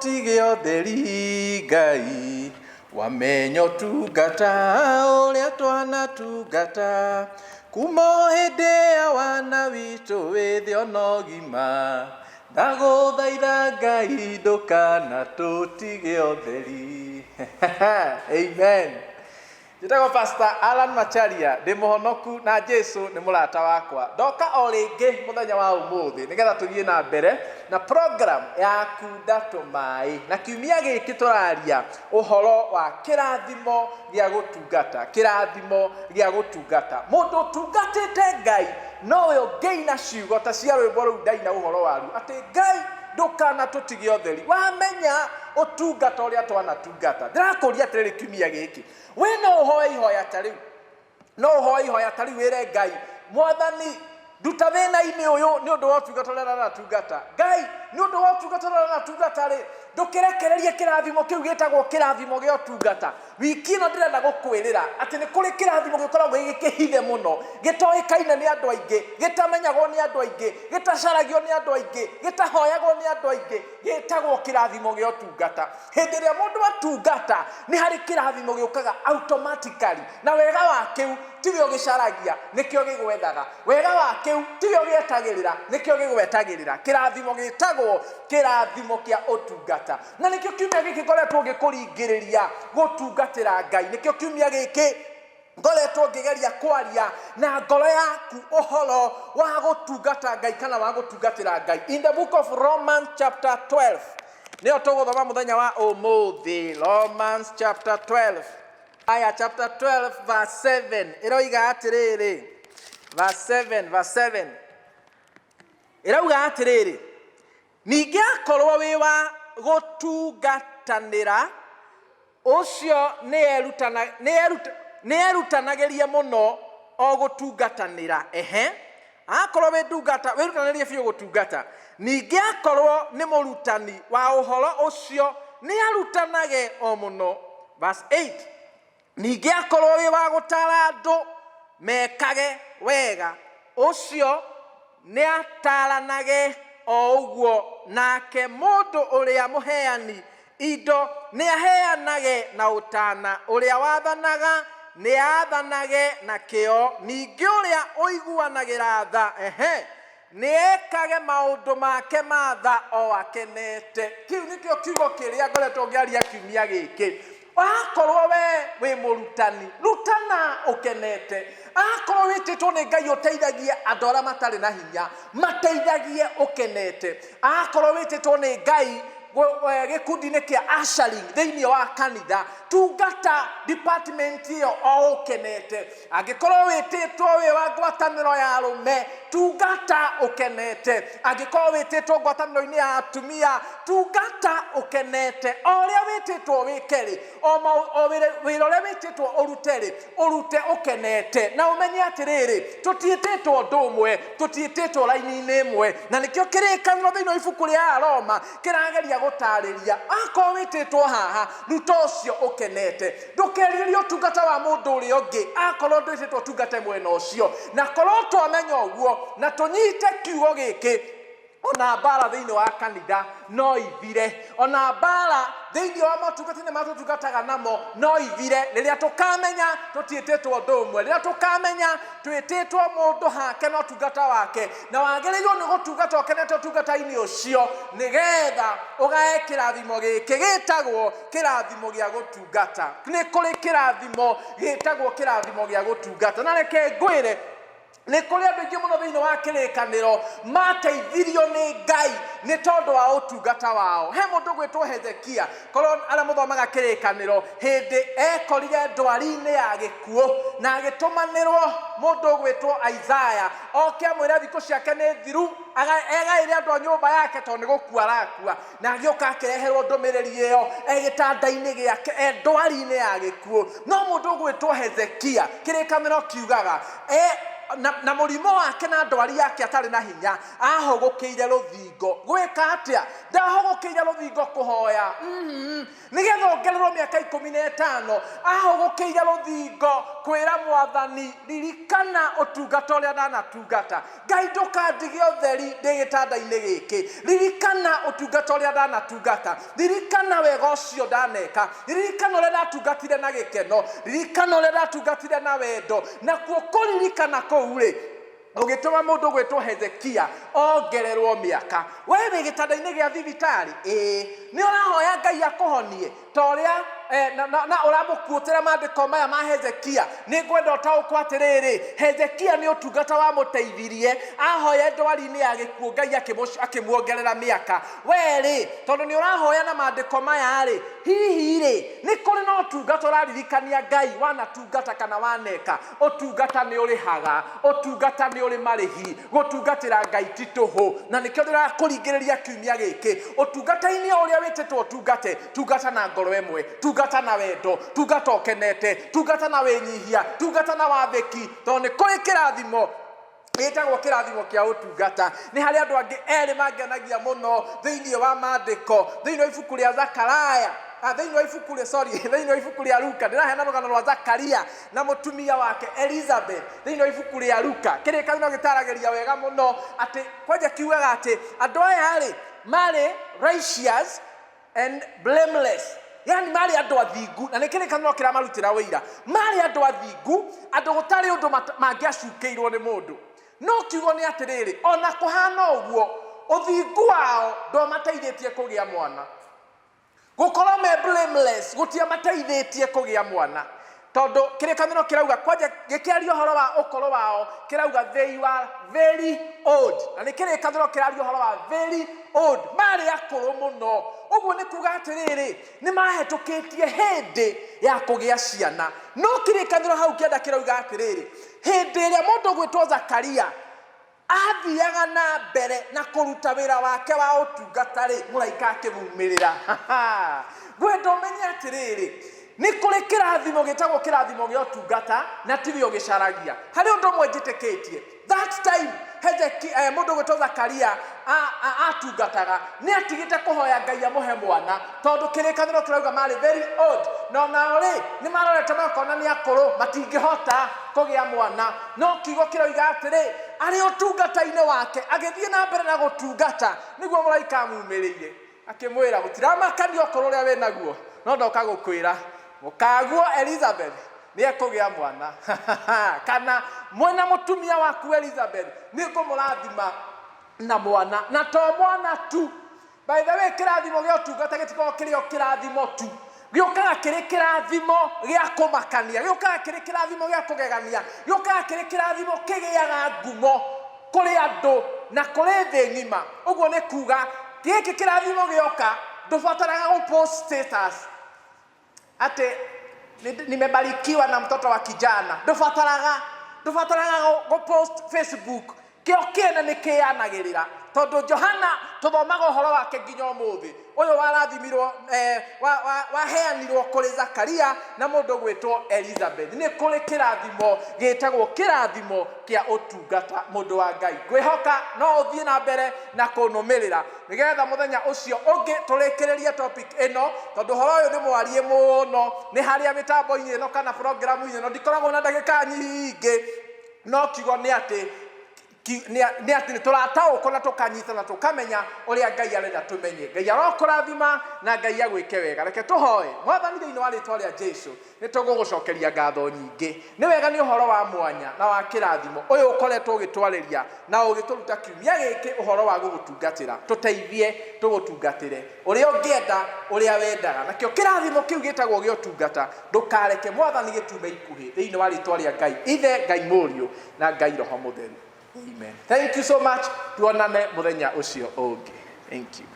tũtige ũtheri Ngai, wamenya ũtungata ũrĩa twanatungata kuma hĩndĩ ya wana witũ wĩ thĩ ona ũgima. Ndagũthaitha Ngai ndũkana tũtige ũtheri. Amen. Njĩtagwo Pastor Alan Macharia, ndĩ mũhonoku na Jesu nĩ mũrata wakwa. Ndoka o rĩngĩ mũthenya wa ũmũthĩ nĩgetha tũthiĩ na mbere na program ya kunda tũmaĩ. Na kiumia gĩkĩ tũraria ũhoro wa kĩrathimo gĩa gũtungata, kĩrathimo gĩa gũtungata. Mũndũ ũtungatĩte Ngai nowe ũngĩina ciugo ta cia rwĩmbo rũu ndaina ũhoro waru atĩ Ngai ndũkana tũtige ũtheri. Wamenya ũtungata ũrĩa twanatungata. Ndĩrakũria atĩrĩrĩ kiumia gĩkĩ, we no ũhoe ihoya ta rĩu, no ũhoe ihoya ta rĩu wĩre Ngai, Mwathani nduta thĩna-inĩ ũyũ nĩ ũndũ wa ũtungata ũrĩa ndanatungata. Ngai nĩ ũndũ wa ũtungata ũrĩa ndanatungata rĩ, ndũkĩrekererie kĩrathimo kĩu gĩtagwo kĩrathimo gĩa ũtungata. Wiki ĩno ndĩrenda gũkwĩrĩra atĩ nĩ kũrĩ kĩrathimo gĩkoragwo gĩkĩhithe mũno, gĩtoĩkaine nĩ andũ aingĩ, gĩtamenyagwo nĩ andũ aingĩ, gĩtacaragio nĩ andũ aingĩ, gĩtahoyagwo nĩ andũ aingĩ, gĩtagwo kĩrathimo gĩa ũtungata. Hĩndĩ ĩrĩa mũndũ atungata nĩ harĩ kĩrathimo gĩũkaga automatically, na wega wa kĩu tiwe ũgĩcaragia, nĩkĩo gĩgwethaga. Wega wa kĩu tiwe ũgĩetagĩrĩra, nĩkĩo gĩgwetagĩrĩra. Kĩrathimo gĩtagwo kĩrathimo kĩa ũtungata. Na nĩkĩo kiumia gĩkĩ ngoretwo ngĩkũringĩrĩria gũtungatĩra Ngai. Nĩkĩo kiumia gĩkĩ ngoretwo ngĩgeria kwaria na ngoro yaku ũhoro wa gũtungata Ngai kana wa gũtungatĩra Ngai. In the book of Romans chapter 12 nĩyo tũgũthoma mũthenya wa ũmũthĩ. Romans chapter 12 aya chapter 12 verse 7 ĩroiga atĩrĩrĩ, verse 7 ĩrauga atĩrĩrĩ, ningĩ akorwo wĩ wa gũtungatanĩra ũcio nĩerutanagĩrie mũno o gũtungatanĩra. Akorwo wĩrutanĩrie biũ gũtungata, ningĩ akorwo nĩ mũrutani wa ũhoro ũcio nĩarutanage o mũno. Verse 8, ningĩ akorwo wĩ wa gũtara andũ mekage wega, ũcio nĩataranage o ũguo. Nake mũndũ ũrĩa mũheani indo nĩaheanage na ũtana, ũrĩa wathanaga nĩathanage na kĩo, ningĩ ũrĩa ũiguanagĩra tha nĩekage maũndũ make ma tha o akenete. Kĩu nĩkĩo kiugo kĩrĩa ngoretwo ngĩaria kiumia gĩkĩ. Akorwo we wĩ mũrutani, rutana ũkenete. Akorwo wĩtĩtwo nĩ Ngai ũteithagie andũ arĩa matarĩ na hinya, mateithagie ũkenete. Akorwo wĩtĩtwo nĩ Ngai gĩkundi-inĩ kĩa ushering thĩinĩ wa kanitha, tungata department ĩyo o ũkenete. Angĩkorwo wĩtĩtwo wĩ wa ngwatanĩro ya arũme, tungata ũkenete. Angĩkorwo wĩtĩtwo ngwatanĩro-inĩ ya atumia, tungata ũkenete. O ũrĩa wĩtĩtwo wĩke-rĩ, o wĩra ũrĩa wĩtĩtwo ũrute-rĩ, ũrute ũkenete. Na ũmenye atĩrĩrĩ, tũtiĩtĩtwo ũndũ ũmwe, tũtiĩtĩtwo raini-inĩ ĩmwe. Na nĩkĩo kĩrĩkanĩro thĩinĩ wa ibuku rĩa Aroma kĩrageria gũtarĩria, akorwo wĩtĩtwo haha, ruta ũcio ũkenete. Ndũkerirĩrie ũtungata wa mũndũ ũrĩa ũngĩ akorwo ndwĩtĩtwo ũtungate mwena ũcio. Na korwo twamenya ũguo na tũnyite kiugo gĩkĩ, ona mbara thĩinĩ wa kanitha no ithire, ona mbara thĩinĩ wa motungata-inĩ matũtungataga namo no ithire, rĩrĩa tũkamenya tũtiĩtĩtwo ũndũ ũmwe, rĩrĩa tũkamenya twĩtĩtwo mũndũ hake na ũtungata wake, na wagĩrĩirwo nĩ gũtungata ũkenete ũtungata-inĩ ũcio, nĩgetha ũgae kĩrathimo gĩkĩ gĩtagwo kĩrathimo gĩa gũtungata. Nĩ kũrĩ kĩrathimo gĩtagwo kĩrathimo gĩa gũtungata. Na reke ngwĩre, nĩ kũrĩ andũ aingĩ mũno thĩinĩ wa kĩrĩkanĩro mateithirio nĩ Ngai nĩ tondũ wa ũtungata wao. He mũndũ gwĩtwo Hezekia, korwo arĩa mũthomaga kĩrĩkanĩro, hĩndĩ ekorire ndwari-inĩ ya gĩkuũ na agĩtũmanĩrwo mũndũ gwĩtwo Isaiah oke amwĩre thikũ ciake nĩ thiru, egaĩre andũ a nyũmba yake tondũ nĩ gũkua arakua. Na agĩũka akĩreherwo ndũmĩrĩri ĩyo gĩtanda-inĩ gĩake ndwari-inĩ ya gĩkuũ. No mũndũ gwĩtwo Hezekia, kĩrĩkanĩro kiugaga na mũrimũ wake na ndwari yake atarĩ na hinya ahogũkĩire rũthingo gwĩka atĩa ndahogũkĩire rũthingo kũhoya nĩgetha ongererwo mĩaka 15 ahogũkĩire rũthingo kwĩra Mwathani ririkana ũtungata ũrĩa ndanatungata Ngai ndũkandige ũtheri ndĩ gĩtanda-inĩ gĩkĩ ririkana ũtungata ũrĩa ndanatungata ririkana wega ũcio ndaneka ririkana ũrĩa ndatungatire na gĩkeno ririkana ũrĩa ndatungatire na wendo na kuo kũririkana kũu rĩ ũgĩtũma mũndũ gwĩtwo Hezekia ongererwo mĩaka we wĩ gĩtanda-inĩ gĩa thibitarĩ nĩ ũrahoya Ngai akũhonie ta ũrĩa na ũramũkuotera maandĩko maya ma Hezekia nĩ ngwenda ũtaũkwo atĩrĩrĩ Hezekia nĩ ũtungata wa mũteithirie ahoya ndwari-inĩ ya gĩkuũ Ngai akĩmuongerera mĩaka we rĩ tondũ nĩ ũrahoya na maandĩko maya rĩ hihi rĩ nĩ kũrĩ na ũtungata ũraririkania Ngai wanatungata kana waneka ũtungata nĩ ũrĩhaga ũtungata nĩ ũrĩ marĩhi gũtungatĩra Ngai ti tũhũ na nĩkĩo ndĩrakũringĩrĩria kiumia gĩkĩ ũtungata-inĩ ũrĩa wĩtĩtwo ũtungate tungata na ngoro ĩmwe tungata na wendo tungata ũkenete tungata na wĩnyihia tungata na wathĩki tondũ nĩ kũrĩ kĩrathimo gĩtagwo kĩrathimo kĩa ũtungata nĩ harĩ andũ angĩ erĩ mangenagia mũno thĩinĩ wa maandĩko thĩinĩ wa ibuku rĩa Zakaraya thĩinĩ wa ibuku rĩa Luka ndĩraheana rũgano rwa Zakaria na mũtumia wake Elizabeth thĩinĩ wa ibuku rĩa Luka kĩrĩkanĩro gĩtaragĩria wega mũno atĩ kwanja kiugaga atĩ andũ aya rĩ marĩ righteous and blameless yani marĩ andũ athingu na nĩ kĩrĩkanĩro kĩramarutĩra wĩira marĩ andũ athingu andũ gũtarĩ ũndũ mangĩacukĩirwo nĩ mũndũ no kiugo nĩ atĩrĩrĩ ona kũhana ũguo ũthingu wao ndwamateithĩtie kũgĩa mwana gũkorwo me blameless gũtiamateithĩtie kũgĩa mwana tondũ kĩrĩkanĩro kĩrauga kwanja gĩkĩaria ũhoro wa ũkũrũ wao kĩrauga they were very old na nĩ kĩrĩkanĩro kĩraria ũhoro wa very old marĩ akũrũ mũno ũguo nĩ kuga atĩrĩrĩ nĩ mahetũkĩtie hĩndĩ ya kũgĩa ciana no kĩrĩkanĩro hau kĩenda kĩrauga atĩrĩrĩ hĩndĩ ĩrĩa mũndũ gwĩtwo Zakaria athiaga na mbere na kũruta wĩra wake wa ũtungata rĩ mũraika akĩmumĩrĩra ngwenda ũmenye atĩrĩrĩ nĩ kũrĩ kĩrathimo gĩtagwo kĩrathimo gĩa ũtungata na tigĩo gĩcaragia harĩ ũndũ ũmwe njĩtĩkĩtie that time mũndũ gwĩtwo Zakaria atungataga nĩ atigĩte kũhoya Ngai amũhe mwana tondũ kĩrĩkanĩro kĩrauga marĩ very old no nao rĩ nĩ marorete makona nĩ akũrũ matingĩhota kũgĩa mwana no kiugo kĩroiga atĩrĩ arĩ ũtungata-inĩ wake agĩthiĩ na mbere na gũtungata nĩguo mũraika amumĩrĩire akĩmwĩra gũtiramakania ũkũrũ ũrĩa wĩ naguo no ndoka gũkwĩra mũkaguo Elizabeth nĩ ekũgĩa mwana kana mwena mũtumia waku Elizabeth nĩ ngũmũrathima na mwana na to mwana tu by the way kĩrathimo gĩa ũtungata gĩtikoragwo kĩrĩ o kĩrathimo tu gĩũkaga kĩrĩ kĩrathimo gĩa kũmakania gĩũkaga kĩrĩ kĩrathimo gĩa kũgegania gĩũkaga kĩrĩ kĩrathimo kĩgĩaga ngumo kũrĩ andũ na kũrĩ thĩ ng'ima ũguo nĩ kuga gĩkĩ kĩrathimo gĩoka ndũbataraga gũpost status ati nimebarikiwa na mtoto wa kijana ndũbataraga gũpost Facebook kĩo kĩene nĩ kĩanagĩrĩra tondũ Johana tũthomaga ũhoro wake nginya ũmũthĩ ũyũ warathimirwo waheanirwo kũrĩ Zakaria na mũndũ gwĩtwo Elizabeth nĩ kũrĩ kĩrathimo gĩtagwo kĩrathimo kĩa ũtungata mũndũ wa Ngai ngwĩhoka no ũthiĩ na mbere na kũnũmĩrĩra nĩgetha mũthenya ũcio ũngĩ tũrĩkĩrĩrie topic ĩno tondũ ũhoro ũyũ nĩ mwarie mũno nĩ harĩa mĩtambo-inĩ ĩno kana programu-inĩ ĩno ndikoragwo na ndagĩka nyingĩ no kiugo nĩ atĩ nĩ tũrataũkwo na tũkanyita na tũkamenya ũrĩa Ngai arenda tũmenye Ngai arokũrathima na Ngai agwĩke wega reke tũhoe Mwathani thĩinĩ wa rĩĩtwa rĩa Jesũ nĩ tũgũgũcokeria ngatho nyingĩ nĩ wega nĩ ũhoro wa mwanya na wa kĩrathimo ũyũ ũkoretwo ũgĩtwarĩria na ũgĩtũruta kiumia gĩkĩ ũhoro wa gũgũtungatĩra tũteithie tũgũtungatĩre ũrĩa ũngĩenda ũrĩa wendaga nakĩo kĩrathimo kĩu gĩtagwo gĩa ũtungata ndũkareke Mwathani gĩtume ikuhĩ thĩinĩ wa rĩĩtwa rĩa Ngai ithe Ngai Mũriũ na Ngai Roho Mũtheru. Amen. Thank you so much. Tuonane muthenya ucio ũngĩ. Thank you.